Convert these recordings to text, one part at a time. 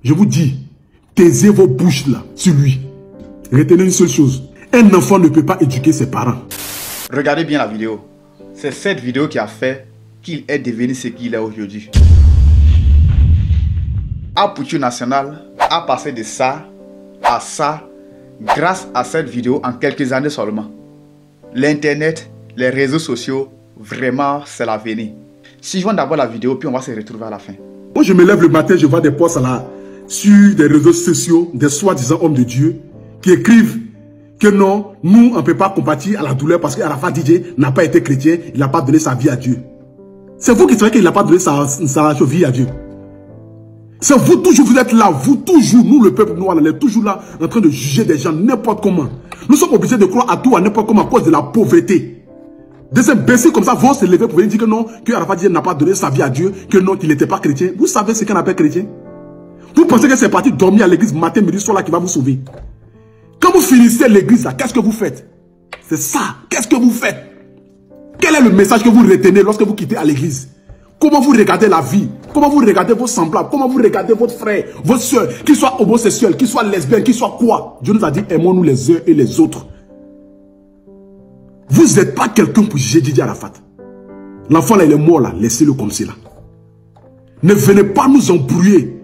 Je vous dis, taisez vos bouches là, sur lui. Retenez une seule chose. Un enfant ne peut pas éduquer ses parents. Regardez bien la vidéo. C'est cette vidéo qui a fait qu'il est devenu ce qu'il est aujourd'hui. Art Poutchou National a passé de ça à ça grâce à cette vidéo en quelques années seulement. L'internet, les réseaux sociaux, vraiment c'est l'avenir. Suivons d'abord la vidéo puis on va se retrouver à la fin. Moi je me lève le matin, je vois des posts là, sur des réseaux sociaux, des soi-disant hommes de Dieu qui écrivent que non, nous on ne peut pas compatir à la douleur parce qu'Arafat DJ n'a pas été chrétien, il n'a pas donné sa vie à Dieu. C'est vous qui savez qu'il n'a pas donné sa vie à Dieu. C'est vous toujours, vous êtes là, vous toujours, nous le peuple noir, on est toujours là en train de juger des gens n'importe comment. Nous sommes obligés de croire à tout, à n'importe comment à cause de la pauvreté. Des imbéciles comme ça vont se lever pour venir dire que non, que Arafat DJ n'a pas donné sa vie à Dieu, que non, qu'il n'était pas chrétien. Vous savez ce qu'on appelle chrétien? Vous pensez que c'est parti dormir à l'église matin, midi, soir là qui va vous sauver? Quand vous finissez l'église là, qu'est-ce que vous faites? C'est ça, qu'est-ce que vous faites? Quel est le message que vous retenez lorsque vous quittez à l'église? Comment vous regardez la vie? Comment vous regardez vos semblables? Comment vous regardez votre frère, votre soeur, qu'ils soient homosexuels, qu'ils soient lesbiens, qu'ils soient quoi? Dieu nous a dit, aimons-nous les uns et les autres. Vous n'êtes pas quelqu'un pour juger Didier Arafat. L'enfant là, il est mort là, laissez-le comme c'est là. Ne venez pas nous embrouiller.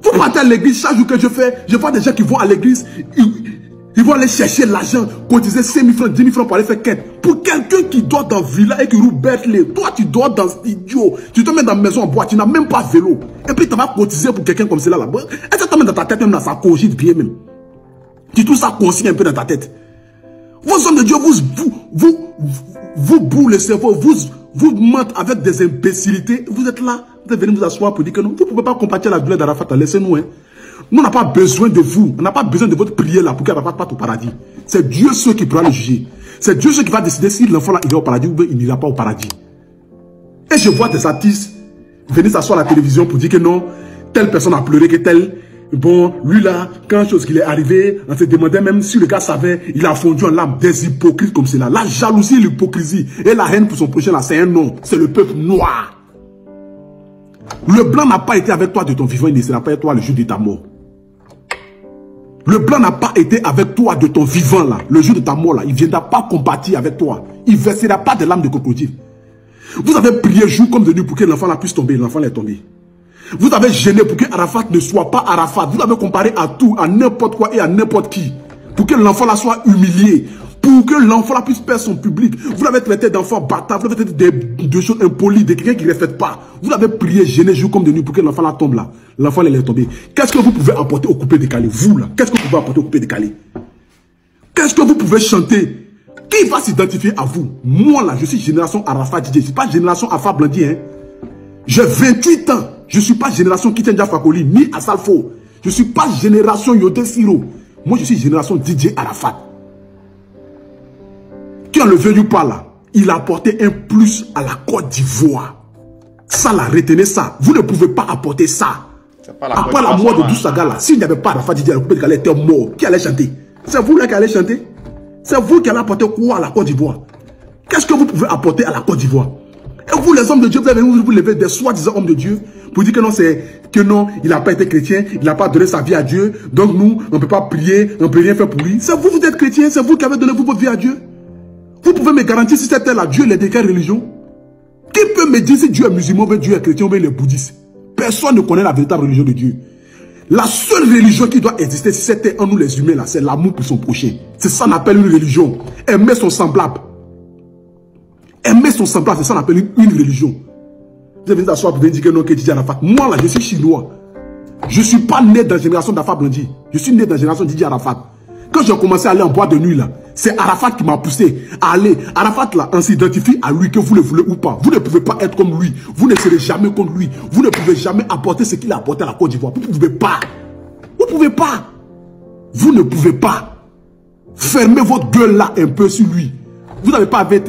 Vous partez à l'église, chaque jour que je vois des gens qui vont à l'église, ils vont aller chercher l'argent, cotiser 5 000 francs, 10 000 francs pour aller faire quête. Pour quelqu'un qui dort dans Villa et qui roule Bentley, toi tu dors dans idiot, tu te mets dans la maison en bois, tu n'as même pas vélo. Et puis tu vas cotiser pour quelqu'un comme cela là. Est-ce que tu mets dans ta tête même là, ça cogite bien même. Tu trouves ça consigne un peu dans ta tête. Vos hommes de Dieu vous bourrent le cerveau, vous mentent avec des imbécilités. Vous êtes là, vous êtes venus vous asseoir pour dire que non, vous ne pouvez pas compatir la douleur d'Arafat, laissez-nous. Hein. Nous, on n'a pas besoin de vous, on n'a pas besoin de votre prière là pour qu'Arafat parte au paradis. C'est Dieu seul qui pourra le juger. C'est Dieu seul qui va décider si l'enfant là ira au paradis ou il n'ira pas au paradis. Et je vois des artistes venir s'asseoir à la télévision pour dire que non, telle personne a pleuré que telle. Bon, lui là, quand chose qu'il est arrivé, on se demandait même si le gars savait, il a fondu en larmes. Des hypocrites comme cela. La jalousie, l'hypocrisie et la haine pour son prochain là, c'est un nom. C'est le peuple noir. Le blanc n'a pas été avec toi de ton vivant, il ne sera pas avec toi le jour de ta mort. Le blanc n'a pas été avec toi de ton vivant là, le jour de ta mort là. Il ne viendra pas compatir avec toi. Il ne versera pas de larmes de crocodile. Vous avez prié jour comme de nuit pour que l'enfant là puisse tomber. L'enfant est tombé. Vous avez gêné pour que Arafat ne soit pas Arafat. Vous avez comparé à tout, à n'importe quoi et à n'importe qui. Pour que l'enfant là soit humilié. Pour que l'enfant là puisse perdre son public. Vous l'avez traité d'enfant bâtard. Vous l'avez traité de choses impolies, de quelqu'un qui ne respecte pas. Vous avez prié, gêné jour comme de nuit pour que l'enfant là tombe là. L'enfant là, il est tombé. Qu'est-ce que vous pouvez apporter au coupé décalé? Vous là, qu'est-ce que vous pouvez apporter au coupé décalé? Qu'est-ce que vous pouvez chanter? Qui va s'identifier à vous? Moi là, je suis génération Arafat DJ. Je ne suis pas génération Alpha Blondy. Hein. J'ai 28 ans. Je ne suis pas génération Kitendja Fakoli, ni Asalfo. Je ne suis pas génération Yote Siro. Moi, je suis génération DJ Arafat. Quand le vieux du pas là, il a apporté un plus à la Côte d'Ivoire. Ça là, retenez ça. Vous ne pouvez pas apporter ça. Après la mort de Dousaga là, s'il n'y avait pas Arafat DJ, le coupé de Calais était mort. Qui allait chanter? C'est vous là qui allez chanter? C'est vous qui allez apporter quoi à la Côte d'Ivoire? Qu'est-ce que vous pouvez apporter à la Côte d'Ivoire? Et vous, les hommes de Dieu, vous avez vous lever des soi-disant hommes de Dieu pour dire que non, il n'a pas été chrétien, il n'a pas donné sa vie à Dieu. Donc nous, on ne peut pas prier, on ne peut rien faire pour lui. C'est vous, vous êtes chrétien, c'est vous qui avez donné votre vie à Dieu. Vous pouvez me garantir si c'était là, Dieu, il est de quelle religion? Qui peut me dire si Dieu est musulman, ou Dieu est chrétien, ou bien il est bouddhiste? Personne ne connaît la véritable religion de Dieu. La seule religion qui doit exister, si c'était en nous les humains là, c'est l'amour pour son prochain. C'est ça qu'on appelle une religion. Aimer son semblable. Aimer son semblable, c'est ça qu'on appelle une religion. Vous avez d'asseoir pour dire que non, que Didier Arafat. Moi là, je suis chinois. Je ne suis pas né dans la génération d'Alpha Blondy. Je suis né dans la génération de Didier Arafat. Quand j'ai commencé à aller en boîte de nuit là, c'est Arafat qui m'a poussé à aller. Arafat là, on s'identifie à lui, que vous le voulez ou pas. Vous ne pouvez pas être comme lui. Vous ne serez jamais comme lui. Vous ne pouvez jamais apporter ce qu'il a apporté à la Côte d'Ivoire. Vous ne pouvez pas. Vous ne pouvez pas. Vous ne pouvez pas. Fermez votre gueule là un peu sur lui. Vous n'avez pas avec...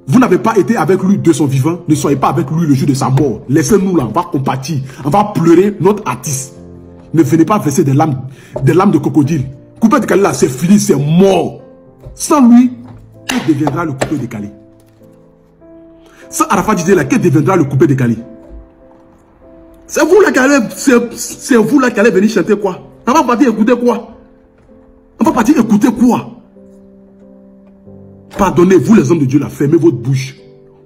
Vous n'avez pas été avec lui de son vivant. Ne soyez pas avec lui le jour de sa mort. Laissez-nous là, on va compatir. On va pleurer notre artiste. Ne venez pas verser des larmes de crocodile. Coupé de Calais là, c'est fini, c'est mort. Sans lui, que deviendra le coupé de Calais? Sans Arafat disait là, que deviendra le coupé de Calais? C'est vous là qui allez venir chanter quoi? On va partir écouter quoi? On va partir écouter quoi? Pardonnez, vous les hommes de Dieu là, fermez votre bouche.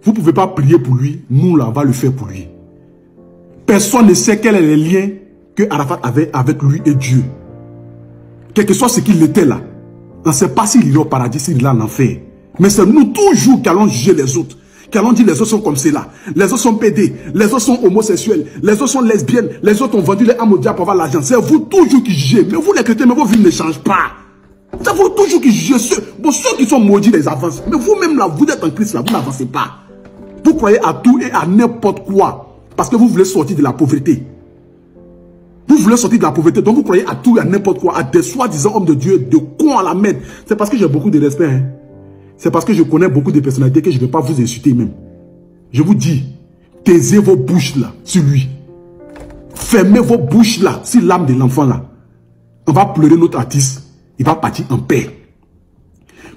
Vous ne pouvez pas prier pour lui, nous là, on va le faire pour lui. Personne ne sait quels sont les liens que Arafat avait avec lui et Dieu. Quel que soit ce qu'il était là, on ne sait pas s'il irait au paradis, s'il irait en enfer. Mais c'est nous toujours qui allons juger les autres. Qui allons dire les autres sont comme cela. Les autres sont pédés, les autres sont homosexuels, les autres sont lesbiennes, les autres ont vendu les âmes au diable pour avoir l'argent. C'est vous toujours qui jugez. Mais vous les chrétiens, mais vos vies ne changent pas. C'est vous toujours qui jugez. Ceux qui sont maudits les avancent. Mais vous-même là, vous êtes en Christ là, vous n'avancez pas. Vous croyez à tout et à n'importe quoi. Parce que vous voulez sortir de la pauvreté. Vous voulez sortir de la pauvreté. Donc vous croyez à tout et à n'importe quoi. À des soi-disant hommes de Dieu, de cons à la merde. C'est parce que j'ai beaucoup de respect. Hein. C'est parce que je connais beaucoup de personnalités que je ne vais pas vous insulter même. Je vous dis, taisez vos bouches là sur lui. Fermez vos bouches là sur l'âme de l'enfant là. On va pleurer notre artiste. Il va partir en paix.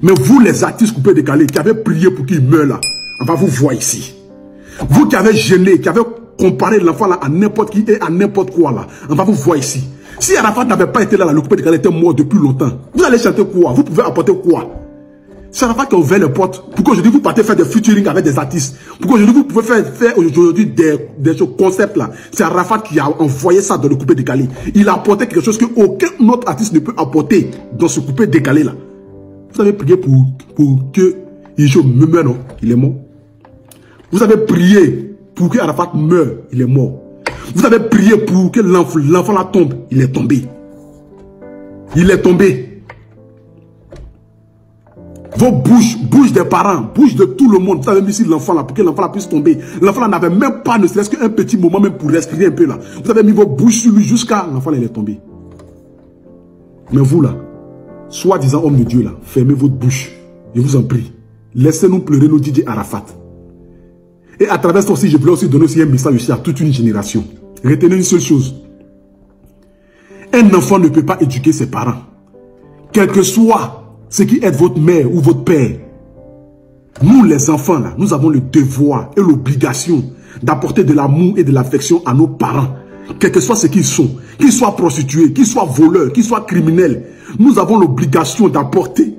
Mais vous les artistes coupés décalés qui avez prié pour qu'il meure là, on va vous voir ici. Vous qui avez gêné, qui avez comparé l'enfant là à n'importe qui et à n'importe quoi là, on va vous voir ici. Si Arafat n'avait pas été là, le coupé décalé était mort depuis longtemps. Vous allez chanter quoi? Vous pouvez apporter quoi? C'est Arafat qui a ouvert les portes. Pourquoi aujourd'hui vous partez faire des featuring avec des artistes? Pourquoi aujourd'hui vous pouvez faire aujourd'hui des concepts là? C'est Arafat qui a envoyé ça dans le coupé décalé. Il a apporté quelque chose qu'aucun autre artiste ne peut apporter dans ce coupé décalé là. Vous avez prié pour que Ijo meure, non? Il est mort. Vous avez prié pour que Arafat meure, il est mort. Vous avez prié pour que l'enfant là tombe, il est tombé. Il est tombé. Vos bouches des parents, bouche de tout le monde, vous avez mis sur l'enfant là pour que l'enfant là puisse tomber. L'enfant là n'avait même pas, ne serait-ce qu'un petit moment même pour respirer un peu là. Vous avez mis vos bouches sur lui jusqu'à l'enfant là, il est tombé. Mais vous là, soi-disant homme de Dieu là, fermez votre bouche. Je vous en prie. Laissez-nous pleurer nos DJ Arafat. Et à travers ça aussi, je voulais aussi donner aussi un message aussi à toute une génération. Retenez une seule chose. Un enfant ne peut pas éduquer ses parents. Quel que soit ce qui est votre mère ou votre père. Nous les enfants là, nous avons le devoir et l'obligation d'apporter de l'amour et de l'affection à nos parents. Quel que soit ce qu'ils sont. Qu'ils soient prostitués, qu'ils soient voleurs, qu'ils soient criminels. Nous avons l'obligation d'apporter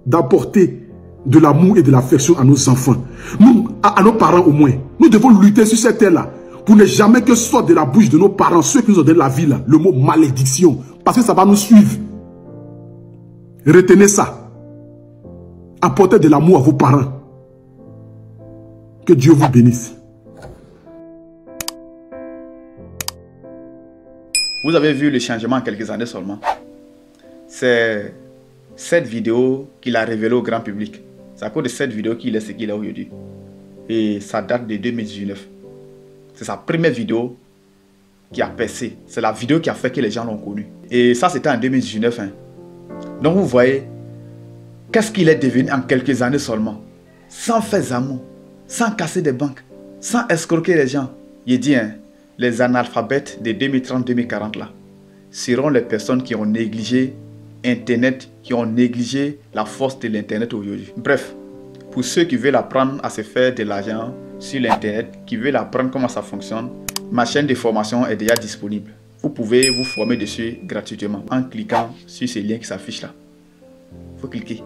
de l'amour et de l'affection à nos enfants. Nous, à nos parents au moins. Nous devons lutter sur cette terre-là pour ne jamais que sorte de la bouche de nos parents, ceux qui nous ont donné la vie là, le mot malédiction. Parce que ça va nous suivre. Retenez ça. Apportez de l'amour à vos parents. Que Dieu vous bénisse. Vous avez vu le changement en quelques années seulement. C'est cette vidéo qu'il a révélée au grand public. C'est à cause de cette vidéo qu'il est ce qu'il est aujourd'hui. Et ça date de 2019. C'est sa première vidéo qui a percé. C'est la vidéo qui a fait que les gens l'ont connu. Et ça, c'était en 2019. Hein. Donc vous voyez, qu'est-ce qu'il est devenu en quelques années seulement. Sans faire amour, sans casser des banques, sans escroquer les gens. Il dit, hein, les analphabètes de 2030-2040 là, seront les personnes qui ont négligé Internet, qui ont négligé la force de l'Internet aujourd'hui. Bref, pour ceux qui veulent apprendre à se faire de l'argent sur l'Internet, qui veulent apprendre comment ça fonctionne, ma chaîne de formation est déjà disponible. Vous pouvez vous former dessus gratuitement en cliquant sur ce lien qui s'affiche là. Il faut cliquer.